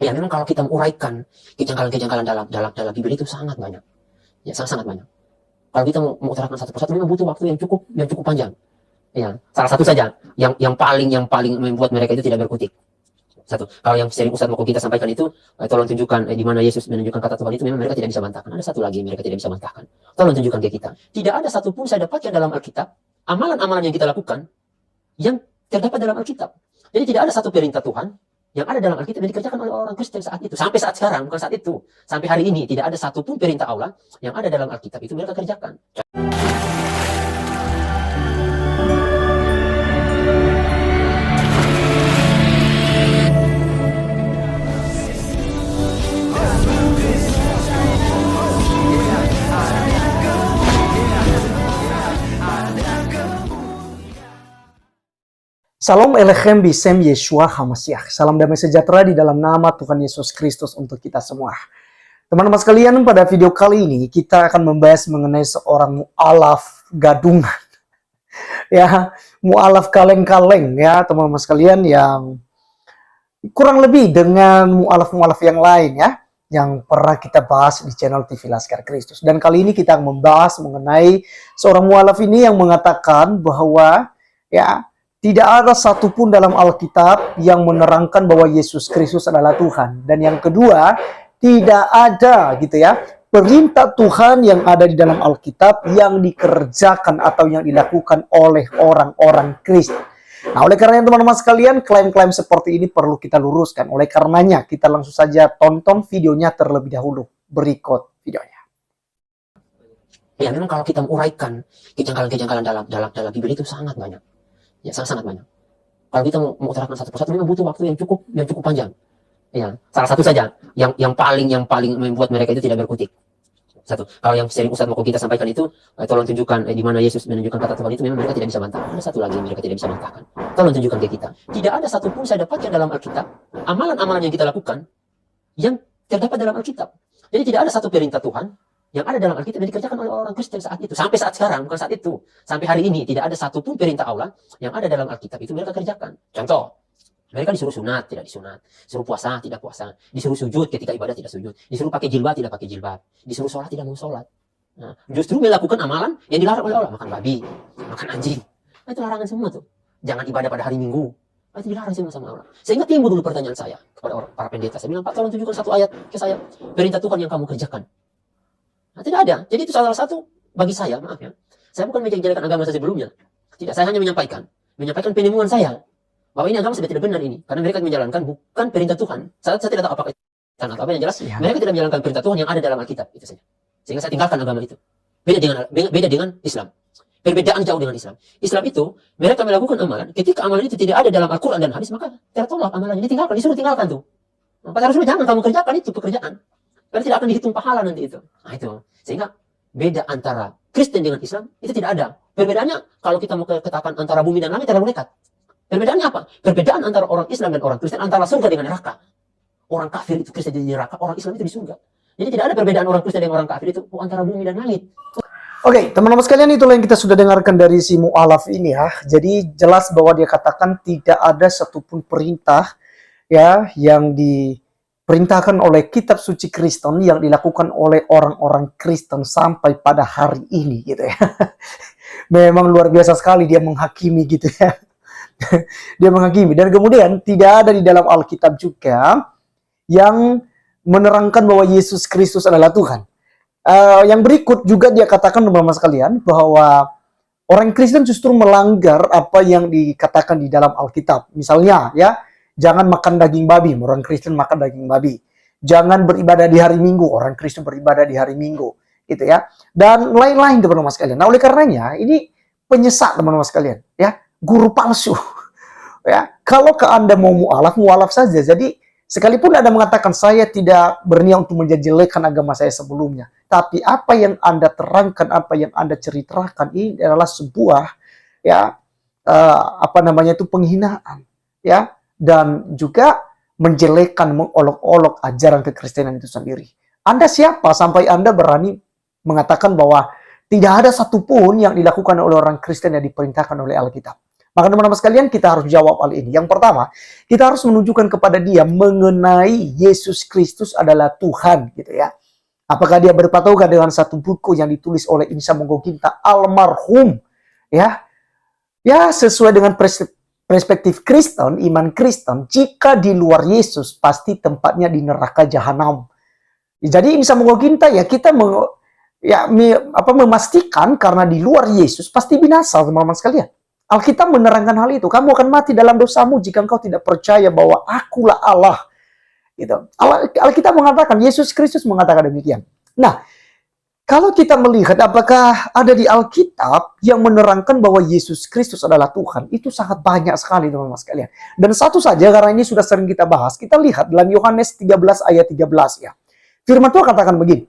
Ya memang kalau kita menguraikan kejanggalan-kejanggalan dalam Bibel itu sangat banyak. Ya sangat banyak. Kalau kita mau utarakan satu persatu memang butuh waktu yang cukup panjang. Ya, salah satu saja yang paling membuat mereka itu tidak berkutik. Satu, kalau yang sering Ustaz mau kita sampaikan itu, tolong tunjukkan di mana Yesus menunjukkan kata Tuhan itu, memang mereka tidak bisa bantahkan. Ada satu lagi mereka tidak bisa bantahkan. Tolong tunjukkan ke kita. Tidak ada satupun saya dapatkan dalam Alkitab, amalan-amalan yang kita lakukan yang terdapat dalam Alkitab. Jadi tidak ada satu perintah Tuhan yang ada dalam Alkitab yang dikerjakan oleh orang Kristen saat itu. Sampai saat sekarang, bukan saat itu. Sampai hari ini tidak ada satupun perintah Allah yang ada dalam Alkitab itu mereka kerjakan. Salam Elechem Bisem Yeshua HaMashiach. Salam damai sejahtera di dalam nama Tuhan Yesus Kristus untuk kita semua. Teman-teman sekalian, pada video kali ini kita akan membahas mengenai seorang mu'alaf gadungan. Ya, mu'alaf kaleng-kaleng ya, teman-teman sekalian, yang kurang lebih dengan mu'alaf-mu'alaf yang lain ya, yang pernah kita bahas di channel TV Laskar Kristus. Dan kali ini kita akan membahas mengenai seorang mu'alaf ini yang mengatakan bahwa ya, tidak ada satupun dalam Alkitab yang menerangkan bahwa Yesus Kristus adalah Tuhan. Dan yang kedua, tidak ada gitu ya perintah Tuhan yang ada di dalam Alkitab yang dikerjakan atau yang dilakukan oleh orang-orang Kristen. Nah, oleh karenanya teman-teman sekalian, klaim-klaim seperti ini perlu kita luruskan. Oleh karenanya, kita langsung saja tonton videonya terlebih dahulu. Berikut videonya. Ya memang kalau kita menguraikan kejanggalan-kejanggalan dalam Bibel itu sangat banyak. Ya sangat banyak. Kalau kita mau utarakan satu persatu memang butuh waktu yang cukup panjang. Ya, salah satu saja yang paling membuat mereka itu tidak berkutik. Satu, kalau yang sering Ustaz mau kita sampaikan itu, tolong tunjukkan di mana Yesus menunjukkan kata Tuhan itu, memang mereka tidak bisa bantahkan. Ada satu lagi mereka tidak bisa bantahkan. Tolong tunjukkan ke kita. Tidak ada satupun saya dapatkan dalam Alkitab, amalan-amalan yang kita lakukan yang terdapat dalam Alkitab. Jadi tidak ada satu perintah Tuhan yang ada dalam Alkitab yang dikerjakan oleh orang Kristen saat itu. Sampai saat sekarang, bukan saat itu. Sampai hari ini tidak ada satupun perintah Allah yang ada dalam Alkitab itu mereka kerjakan. Contoh, mereka disuruh sunat, tidak disunat. Disuruh puasa, tidak puasa. Disuruh sujud ketika ibadah, tidak sujud. Disuruh pakai jilbab, tidak pakai jilbab. Disuruh sholat, tidak mau sholat. Nah, justru melakukan amalan yang dilarang oleh Allah. Makan babi, makan anjing. Nah, itu larangan semua tuh. Jangan ibadah pada hari Minggu. Nah, itu dilarang semua sama Allah. Sehingga timbul dulu pertanyaan saya kepada para pendeta. Saya bilang, Pak, tolong tunjukkan satu ayat ke saya. Perintah Tuhan yang kamu kerjakan. Nah, tidak ada. Jadi itu salah satu bagi saya, maaf ya. Saya bukan menjelekkan agama saya sebelumnya. Tidak, saya hanya menyampaikan penemuan saya bahwa ini agama sudah tidak benar ini, karena mereka menjalankan bukan perintah Tuhan. Saya tidak tahu apakah itu atau apa yang jelas. Ya. Mereka tidak menjalankan perintah Tuhan yang ada dalam Alkitab, itu saja. Sehingga saya tinggalkan agama itu. Beda dengan Islam. Perbedaan jauh dengan Islam. Islam itu mereka melakukan amalan, ketika amalan itu tidak ada dalam Al-Quran dan hadis, maka tertolak amalannya, ditinggalkan, disuruh tinggalkan tuh. Maka harusnya jangan kamu kerjakan itu pekerjaan. Karena tidak akan dihitung pahala nanti itu. Nah itu. Sehingga beda antara Kristen dengan Islam itu tidak ada. Perbedaannya kalau kita mau katakan antara bumi dan langit terlalu dekat. Perbedaannya apa? Perbedaan antara orang Islam dan orang Kristen antara surga dengan neraka. Orang kafir itu Kristen di neraka, orang Islam itu di surga. Jadi tidak ada perbedaan orang Kristen dengan orang kafir itu antara bumi dan langit. Oke, teman-teman sekalian, itulah yang kita sudah dengarkan dari si mu'alaf ini ya. Jadi jelas bahwa dia katakan tidak ada satupun perintah ya yang diperintahkan oleh kitab suci Kristen yang dilakukan oleh orang-orang Kristen sampai pada hari ini gitu ya. Memang luar biasa sekali dia menghakimi gitu ya. Dia menghakimi, dan kemudian tidak ada di dalam Alkitab juga yang menerangkan bahwa Yesus Kristus adalah Tuhan. Yang berikut juga dia katakan teman-teman sekalian bahwa orang Kristen justru melanggar apa yang dikatakan di dalam Alkitab. Misalnya ya, jangan makan daging babi, orang Kristen makan daging babi. Jangan beribadah di hari Minggu, orang Kristen beribadah di hari Minggu, gitu ya. Dan lain-lain teman-teman sekalian. Nah, oleh karenanya ini penyesat teman-teman sekalian, ya, guru palsu. Ya, kalau ke Anda mau mu'alaf saja. Jadi sekalipun Anda mengatakan saya tidak berniat untuk menjelekkan agama saya sebelumnya, tapi apa yang Anda terangkan, apa yang Anda ceritakan ini adalah sebuah ya penghinaan, ya, dan juga menjelekkan, mengolok-olok ajaran kekristenan itu sendiri. Anda siapa sampai Anda berani mengatakan bahwa tidak ada satupun yang dilakukan oleh orang Kristen yang diperintahkan oleh Alkitab? Maka teman-teman sekalian, kita harus jawab hal ini. Yang pertama, kita harus menunjukkan kepada dia mengenai Yesus Kristus adalah Tuhan, gitu ya. Apakah dia berpatokan dengan satu buku yang ditulis oleh Insa Monggoginta almarhum, ya? Ya, sesuai dengan perspektif Kristen, iman Kristen, jika di luar Yesus pasti tempatnya di neraka jahanam. Jadi Insa Monggoginta ya kita memastikan karena di luar Yesus pasti binasa, teman-teman sekalian. Alkitab menerangkan hal itu. Kamu akan mati dalam dosamu jika engkau tidak percaya bahwa akulah Allah. Gitu. Alkitab mengatakan, Yesus Kristus mengatakan demikian. Nah, kalau kita melihat apakah ada di Alkitab yang menerangkan bahwa Yesus Kristus adalah Tuhan, itu sangat banyak sekali teman-teman sekalian. Dan satu saja, karena ini sudah sering kita bahas, kita lihat dalam Yohanes 13 ayat 13 ya. Firman Tuhan katakan begini,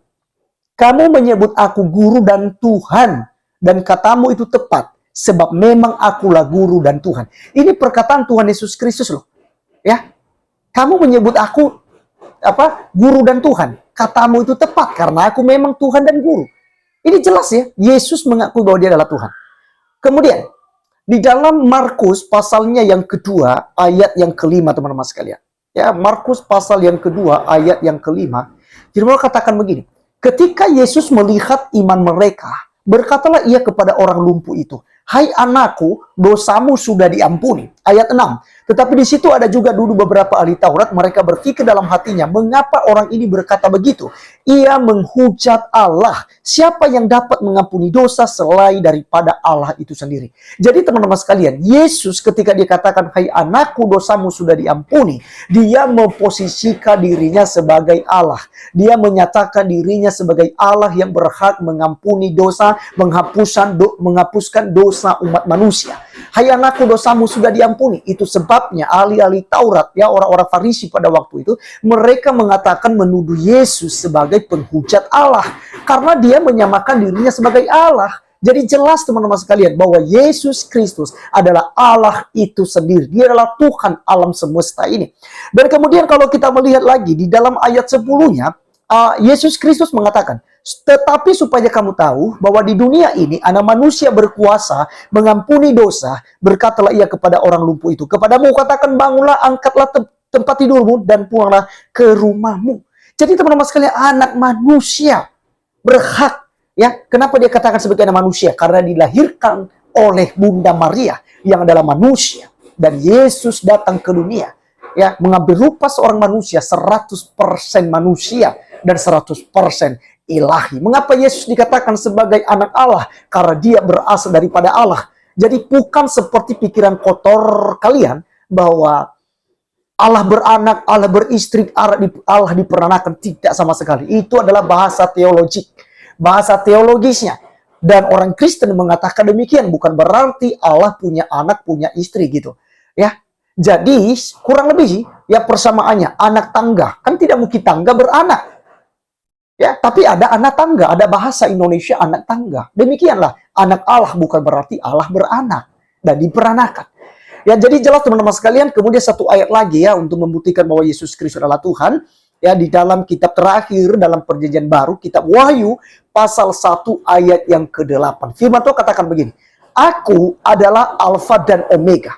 kamu menyebut aku guru dan Tuhan, dan katamu itu tepat, sebab memang akulah guru dan Tuhan. Ini perkataan Tuhan Yesus Kristus loh. Ya, kamu menyebut aku guru dan Tuhan. Katamu itu tepat, karena aku memang Tuhan dan guru. Ini jelas ya, Yesus mengakui bahwa dia adalah Tuhan. Kemudian, di dalam Markus pasalnya yang kedua, ayat yang kelima teman-teman sekalian. Ya, Markus pasal yang kedua, ayat yang kelima. Firman katakan begini, ketika Yesus melihat iman mereka, berkatalah ia kepada orang lumpuh itu, hai anakku, dosamu sudah diampuni. Ayat 6. Tetapi di situ ada juga dulu beberapa ahli Taurat, mereka berpikir dalam hatinya, mengapa orang ini berkata begitu? Ia menghujat Allah. Siapa yang dapat mengampuni dosa selain daripada Allah itu sendiri? Jadi teman-teman sekalian, Yesus ketika dia katakan, hai anakku, dosamu sudah diampuni, dia memposisikan dirinya sebagai Allah. Dia menyatakan dirinya sebagai Allah yang berhak mengampuni dosa, menghapuskan dosa umat manusia. Hai anakku, dosamu sudah diampuni. Itu sebabnya ahli-ahli Taurat, ya orang-orang Farisi pada waktu itu, mereka mengatakan menuduh Yesus sebagai penghujat Allah. Karena dia menyamakan dirinya sebagai Allah. Jadi jelas teman-teman sekalian bahwa Yesus Kristus adalah Allah itu sendiri. Dia adalah Tuhan alam semesta ini. Dan kemudian kalau kita melihat lagi di dalam ayat 10-nya, Yesus Kristus mengatakan, tetapi supaya kamu tahu bahwa di dunia ini anak manusia berkuasa mengampuni dosa, berkatalah ia kepada orang lumpuh itu, kepadamu katakan bangunlah, angkatlah tempat tidurmu dan pulanglah ke rumahmu. Jadi teman-teman sekalian, anak manusia berhak, ya. Kenapa dia katakan sebagai anak manusia? Karena dilahirkan oleh Bunda Maria yang adalah manusia, dan Yesus datang ke dunia, ya, mengambil rupa seorang manusia, 100% manusia dan 100% ilahi. Mengapa Yesus dikatakan sebagai anak Allah? Karena dia berasal daripada Allah. Jadi bukan seperti pikiran kotor kalian bahwa Allah beranak, Allah beristri, Allah diperanakan. Tidak sama sekali. Itu adalah bahasa teologik, bahasa teologisnya. Dan orang Kristen mengatakan demikian, bukan berarti Allah punya anak, punya istri gitu. Ya. Jadi kurang lebih ya persamaannya anak tangga. Kan tidak mungkin tangga beranak. Ya, tapi ada anak tangga, ada bahasa Indonesia anak tangga. Demikianlah, anak Allah bukan berarti Allah beranak dan diperanakan. Ya, jadi jelas teman-teman sekalian, kemudian satu ayat lagi ya untuk membuktikan bahwa Yesus Kristus adalah Tuhan. Ya, di dalam kitab terakhir dalam Perjanjian Baru, kitab Wahyu pasal 1 ayat yang ke-8. Firman Tuhan katakan begini, aku adalah Alfa dan Omega.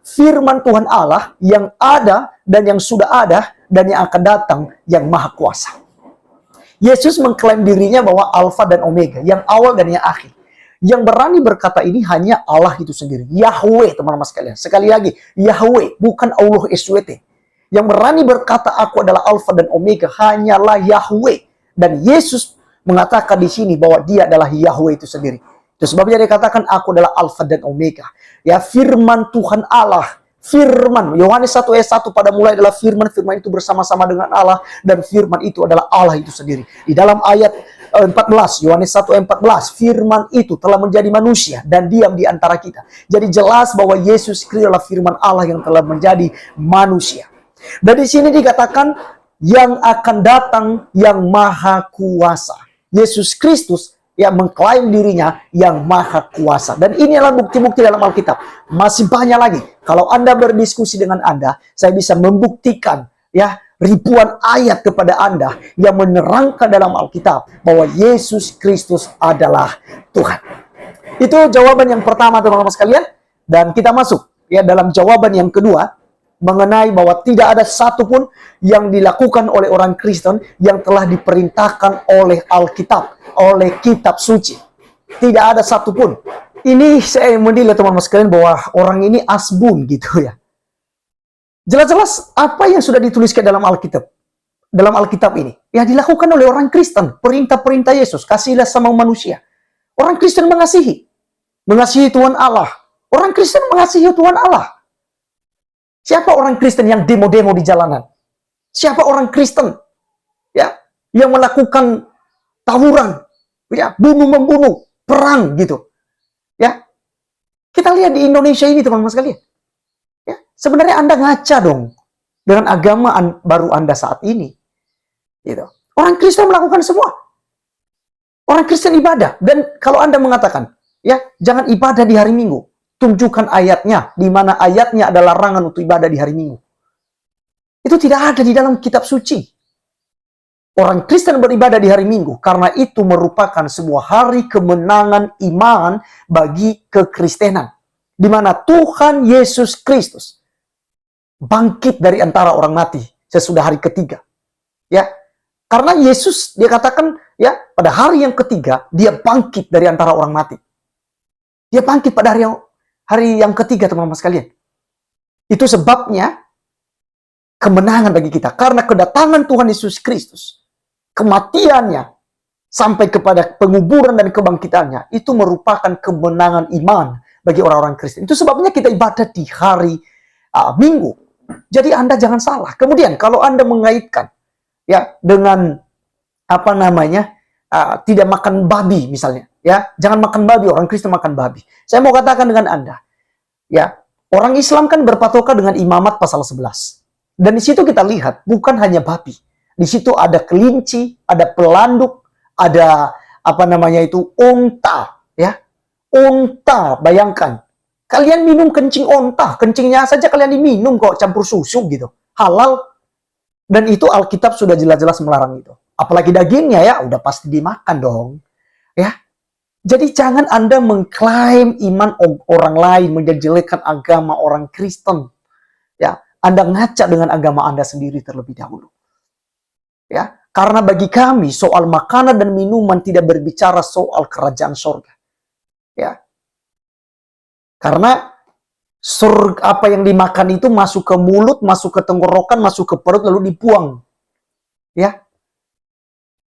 Firman Tuhan Allah yang ada dan yang sudah ada dan yang akan datang, yang maha kuasa. Yesus mengklaim dirinya bahwa Alfa dan Omega, yang awal dan yang akhir. Yang berani berkata ini hanya Allah itu sendiri. Yahweh, teman-teman sekalian. Sekali lagi, Yahweh, bukan Allah SWT. Yang berani berkata aku adalah Alfa dan Omega hanyalah Yahweh. Dan Yesus mengatakan di sini bahwa dia adalah Yahweh itu sendiri. Itu sebabnya dia katakan aku adalah Alfa dan Omega. Ya, firman Tuhan Allah. Firman, Yohanes 1 ayat 1 pada mulai adalah firman, firman itu bersama-sama dengan Allah, dan firman itu adalah Allah itu sendiri. Di dalam ayat 14, Yohanes 1 ayat 14, firman itu telah menjadi manusia dan diam di antara kita. Jadi jelas bahwa Yesus Kristus adalah firman Allah yang telah menjadi manusia. Dan di sini dikatakan yang akan datang yang maha kuasa. Yesus Kristus yang mengklaim dirinya yang maha kuasa. Dan ini adalah bukti-bukti dalam Alkitab. Masih banyak lagi. Kalau Anda berdiskusi dengan Anda, saya bisa membuktikan ya ribuan ayat kepada Anda yang menerangkan dalam Alkitab bahwa Yesus Kristus adalah Tuhan. Itu jawaban yang pertama teman-teman sekalian. Dan kita masuk ya dalam jawaban yang kedua mengenai bahwa tidak ada satupun yang dilakukan oleh orang Kristen yang telah diperintahkan oleh Alkitab, oleh kitab suci. Tidak ada satupun. Ini saya menilai teman-teman sekalian bahwa orang ini asbun gitu ya. Jelas-jelas apa yang sudah dituliskan dalam Alkitab. Dalam Alkitab ini. Ya dilakukan oleh orang Kristen. Perintah-perintah Yesus. Kasihlah sama manusia. Orang Kristen mengasihi. Mengasihi Tuhan Allah. Orang Kristen mengasihi Tuhan Allah. Siapa orang Kristen yang demo-demo di jalanan? Siapa orang Kristen ya yang melakukan tawuran, ya, bunuh-membunuh, perang gitu. Ya. Kita lihat di Indonesia ini teman-teman sekalian. Ya, sebenarnya Anda ngaca dong dengan agama baru Anda saat ini. Gitu. Orang Kristen melakukan semua. Orang Kristen ibadah. Dan kalau Anda mengatakan, ya, jangan ibadah di hari Minggu. Tunjukkan ayatnya, di mana ayatnya ada larangan untuk ibadah di hari Minggu. Itu tidak ada di dalam kitab suci. Orang Kristen beribadah di hari Minggu, karena itu merupakan sebuah hari kemenangan iman bagi kekristenan. Di mana Tuhan Yesus Kristus bangkit dari antara orang mati sesudah hari ketiga. Ya, karena Yesus, dia katakan, ya, pada hari yang ketiga, dia bangkit dari antara orang mati. Dia bangkit pada hari yang ketiga, teman-teman sekalian. Itu sebabnya kemenangan bagi kita. Karena kedatangan Tuhan Yesus Kristus, kematiannya, sampai kepada penguburan dan kebangkitannya, itu merupakan kemenangan iman bagi orang-orang Kristen. Itu sebabnya kita ibadah di hari Minggu. Jadi Anda jangan salah. Kemudian kalau Anda mengaitkan ya dengan apa namanya tidak makan babi misalnya, ya jangan makan babi, orang Kristen makan babi. Saya mau katakan dengan Anda, ya orang Islam kan berpatokan dengan Imamat pasal 11. Dan di situ kita lihat bukan hanya babi, di situ ada kelinci, ada pelanduk, ada apa namanya itu unta, ya unta. Bayangkan kalian minum kencing unta, kencingnya saja kalian diminum kok, campur susu gitu, halal. Dan itu Alkitab sudah jelas-jelas melarang itu. Apalagi dagingnya, ya udah pasti dimakan dong. Ya, jadi jangan Anda mengklaim iman orang lain, menjelekkan agama orang Kristen. Ya, Anda ngaca dengan agama Anda sendiri terlebih dahulu. Ya, karena bagi kami soal makanan dan minuman tidak berbicara soal kerajaan surga. Ya, karena surga, apa yang dimakan itu masuk ke mulut, masuk ke tenggorokan, masuk ke perut, lalu dibuang. Ya,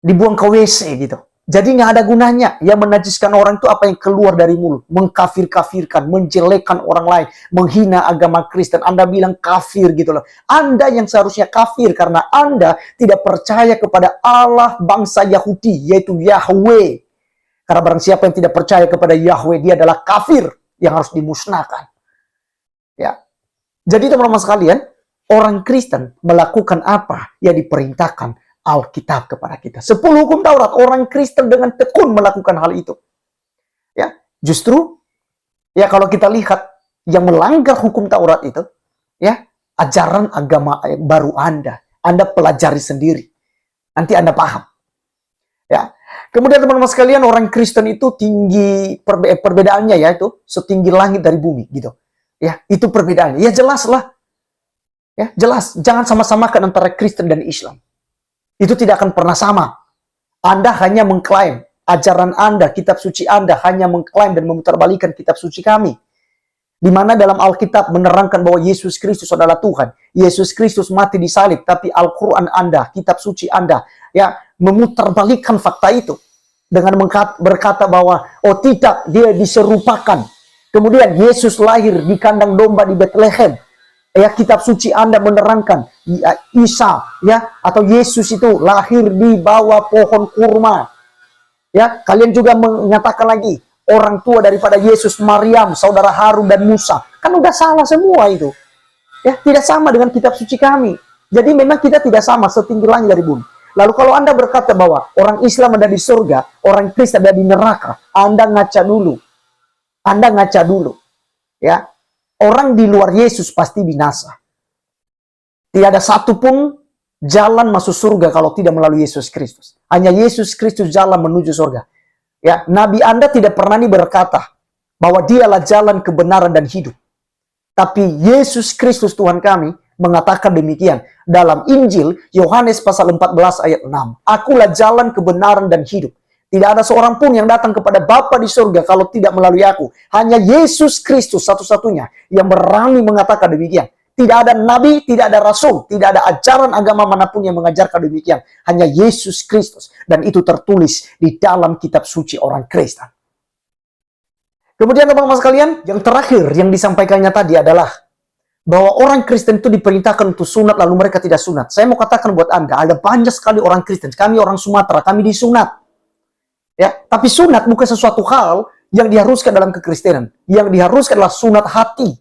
dibuang ke WC gitu. Jadi nggak ada gunanya. Yang menajiskan orang itu apa yang keluar dari mulut. Mengkafir-kafirkan, menjelekkan orang lain, menghina agama Kristen. Anda bilang kafir gitu loh. Anda yang seharusnya kafir karena Anda tidak percaya kepada Allah bangsa Yahudi, yaitu Yahweh. Karena barang siapa yang tidak percaya kepada Yahweh, dia adalah kafir yang harus dimusnahkan. Ya. Jadi teman-teman sekalian, orang Kristen melakukan apa yang diperintahkan Alkitab kepada kita. 10 hukum Taurat, orang Kristen dengan tekun melakukan hal itu. Ya, justru ya kalau kita lihat yang melanggar hukum Taurat itu, ya, ajaran agama baru Anda pelajari sendiri. Nanti Anda paham. Ya. Kemudian teman-teman sekalian, orang Kristen itu tinggi perbedaannya ya itu setinggi langit dari bumi gitu. Ya, itu perbedaannya. Ya jelas lah. Ya, jelas. Jangan sama-samakan antara Kristen dan Islam. Itu tidak akan pernah sama. Anda hanya mengklaim ajaran Anda, kitab suci Anda hanya mengklaim dan memutarbalikkan kitab suci kami. Di mana dalam Alkitab menerangkan bahwa Yesus Kristus adalah Tuhan. Yesus Kristus mati di salib, tapi Al-Quran Anda, kitab suci Anda, ya memutarbalikkan fakta itu dengan berkata bahwa oh tidak, dia diserupakan. Kemudian Yesus lahir di kandang domba di Bethlehem. Ya, kitab suci Anda menerangkan Isa ya atau Yesus itu lahir di bawah pohon kurma. Ya, kalian juga mengatakan lagi orang tua daripada Yesus Maryam, saudara Harun dan Musa. Kan udah salah semua itu. Ya, tidak sama dengan kitab suci kami. Jadi memang kita tidak sama, setinggi langit dari bumi. Lalu kalau Anda berkata bahwa orang Islam ada di surga, orang Kristen ada di neraka, Anda ngaca dulu. Anda ngaca dulu. Ya. Orang di luar Yesus pasti binasa. Tidak ada satupun jalan masuk surga kalau tidak melalui Yesus Kristus. Hanya Yesus Kristus jalan menuju surga. Ya, Nabi Anda tidak pernah nih berkata, bahwa dialah jalan kebenaran dan hidup. Tapi Yesus Kristus Tuhan kami mengatakan demikian dalam Injil Yohanes pasal 14 ayat 6. Akulah jalan kebenaran dan hidup. Tidak ada seorang pun yang datang kepada Bapa di surga kalau tidak melalui aku. Hanya Yesus Kristus satu-satunya yang berani mengatakan demikian. Tidak ada nabi, tidak ada rasul, tidak ada ajaran agama manapun yang mengajarkan demikian. Hanya Yesus Kristus. Dan itu tertulis di dalam kitab suci orang Kristen. Kemudian teman-teman sekalian, yang terakhir yang disampaikannya tadi adalah bahwa orang Kristen itu diperintahkan untuk sunat lalu mereka tidak sunat. Saya mau katakan buat Anda, ada banyak sekali orang Kristen. Kami orang Sumatera, kami disunat. Ya, tapi sunat bukan sesuatu hal yang diharuskan dalam kekristenan. Yang diharuskan adalah sunat hati.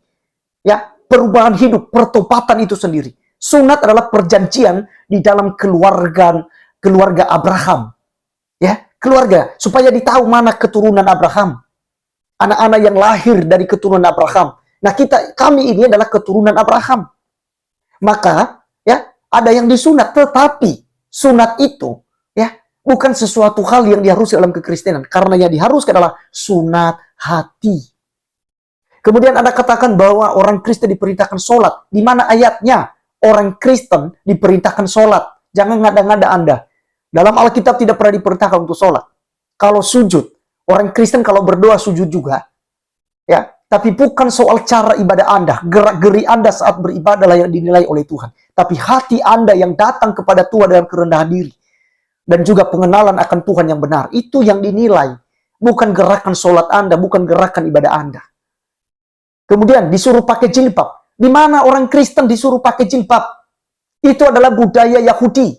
Ya, perubahan hidup, pertobatan itu sendiri. Sunat adalah perjanjian di dalam keluarga Abraham. Ya, keluarga supaya ditahu mana keturunan Abraham. Anak-anak yang lahir dari keturunan Abraham. Nah, kami ini adalah keturunan Abraham. Maka, ya, ada yang disunat, tetapi sunat itu ya bukan sesuatu hal yang diharuskan dalam kekristenan. Karena yang diharuskan adalah sunat hati. Kemudian Anda katakan bahwa orang Kristen diperintahkan sholat. Di mana ayatnya orang Kristen diperintahkan sholat? Jangan ngada-ngada Anda. Dalam Alkitab tidak pernah diperintahkan untuk sholat. Kalau sujud, orang Kristen kalau berdoa sujud juga. Ya, tapi bukan soal cara ibadah Anda. Gerak-geri Anda saat beribadah yang dinilai oleh Tuhan. Tapi hati Anda yang datang kepada Tuhan dengan kerendahan diri. Dan juga pengenalan akan Tuhan yang benar. Itu yang dinilai. Bukan gerakan sholat Anda, bukan gerakan ibadah Anda. Kemudian disuruh pakai jilbab. Di mana orang Kristen disuruh pakai jilbab? Itu adalah budaya Yahudi.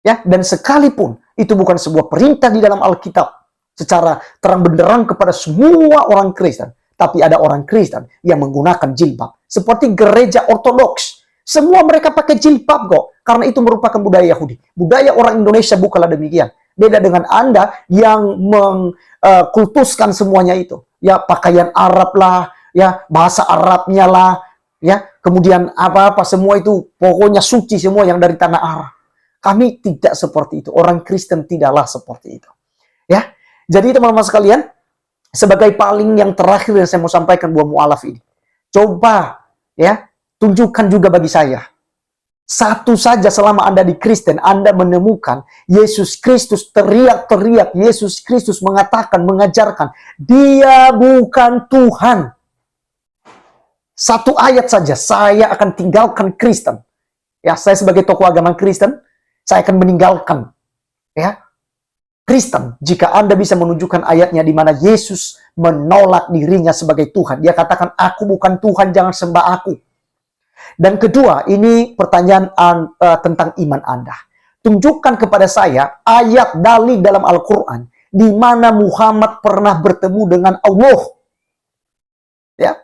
Ya, dan sekalipun itu bukan sebuah perintah di dalam Alkitab secara terang benderang kepada semua orang Kristen, tapi ada orang Kristen yang menggunakan jilbab. Seperti gereja Ortodoks. Semua mereka pakai jilbab kok, karena itu merupakan budaya Yahudi. Budaya orang Indonesia bukanlah demikian. Beda dengan Anda yang mengkultuskan semuanya itu. Ya, pakaian Arab lah, ya, bahasa Arabnya lah, ya, kemudian apa-apa semua itu pokoknya suci semua yang dari tanah Arab. Kami tidak seperti itu. Orang Kristen tidaklah seperti itu. Ya. Jadi teman-teman sekalian, sebagai paling yang terakhir yang saya mau sampaikan buat mu'alaf ini. Coba ya, tunjukkan juga bagi saya. Satu saja selama Anda di Kristen, Anda menemukan Yesus Kristus teriak-teriak, Yesus Kristus mengatakan, mengajarkan, Dia bukan Tuhan. Satu ayat saja, saya akan tinggalkan Kristen. Ya, saya sebagai tokoh agama Kristen, saya akan meninggalkan ya Kristen jika Anda bisa menunjukkan ayatnya di mana Yesus menolak dirinya sebagai Tuhan. Dia katakan, aku bukan Tuhan, jangan sembah aku. Dan kedua, ini pertanyaan tentang iman Anda. Tunjukkan kepada saya ayat dalil dalam Al-Quran di mana Muhammad pernah bertemu dengan Allah. Ya,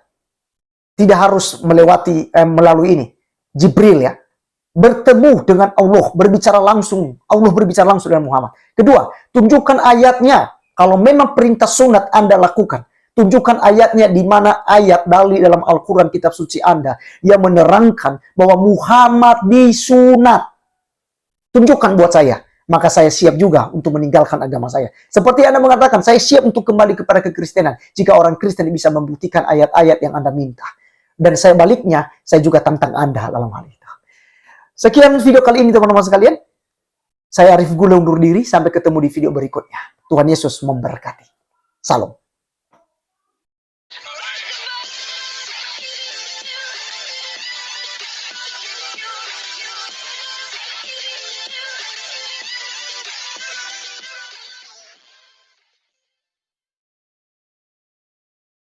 tidak harus melalui ini. Jibril ya. Bertemu dengan Allah, berbicara langsung. Allah berbicara langsung dengan Muhammad. Kedua, tunjukkan ayatnya. Kalau memang perintah sunat Anda lakukan. Tunjukkan ayatnya di mana ayat dalil dalam Al-Quran kitab suci Anda yang menerangkan bahwa Muhammad disunat. Tunjukkan buat saya. Maka saya siap juga untuk meninggalkan agama saya. Seperti Anda mengatakan, saya siap untuk kembali kepada kekristenan. Jika orang Kristen bisa membuktikan ayat-ayat yang Anda minta. Dan saya baliknya, saya juga tantang Anda dalam hal itu. Sekian video kali ini teman-teman sekalian. Saya Arif Gula undur diri. Sampai ketemu di video berikutnya. Tuhan Yesus memberkati. Salam.